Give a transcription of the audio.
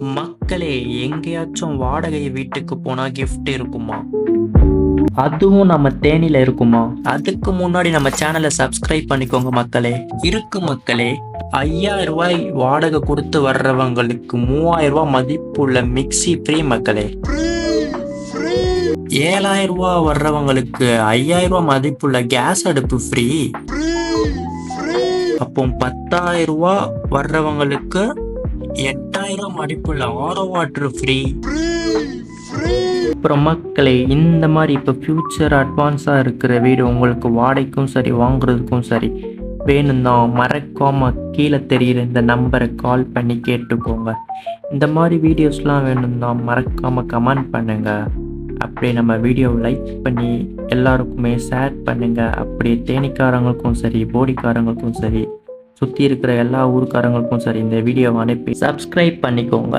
மக்களே, எங்கேயாச்சும் வாடகை வீட்டுக்கு போனா கிஃப்ட் இருக்குமா? அதுவும் நம்ம தேனில இருக்குமா? அதுக்கு முன்னாடி நம்ம சேனலை சப்ஸ்கிரைப் பண்ணிக்கோங்க மக்களே. இருக்கு மக்களே. 5000 ரூபாய் வாடகை கொடுத்து வர்றவங்களுக்கு 3000 ரூபாய் மதிப்புள்ள மிக்ஸி ஃப்ரீ மக்களே. 7000 ரூபாய் வர்றவங்களுக்கு 5000 ரூபாய் மதிப்புள்ள கேஸ் அடுப்பு ஃப்ரீ. அப்போ 10,000 ரூபாய் வர்றவங்களுக்கு 8000 மதிப்புள்ள ஆரோ வாட்டர் ஃப்ரீ. அப்புறம் மக்களே, இந்த மாதிரி இப்போ ஃப்யூச்சர் அட்வான்ஸாக இருக்கிற வீடு உங்களுக்கு வாடகைக்கும் சரி வாங்குறதுக்கும் சரி வேணும்னா மறக்காம கீழே தெரியுற இந்த நம்பரை கால் பண்ணி கேட்டுக்கோங்க. இந்த மாதிரி வீடியோஸ்லாம் வேணும்னா மறக்காம கமெண்ட் பண்ணுங்க. அப்படியே நம்ம வீடியோவை லைக் பண்ணி எல்லாருக்குமே ஷேர் பண்ணுங்க. அப்படியே தேனிக்காரங்களுக்கும் சரி போடிக்காரங்களுக்கும் சரி சுற்றி இருக்கிற எல்லா ஊருக்காரங்களுக்கும் சரி இந்த வீடியோவை அனுப்பி சப்ஸ்கிரைப் பண்ணிக்கோங்க.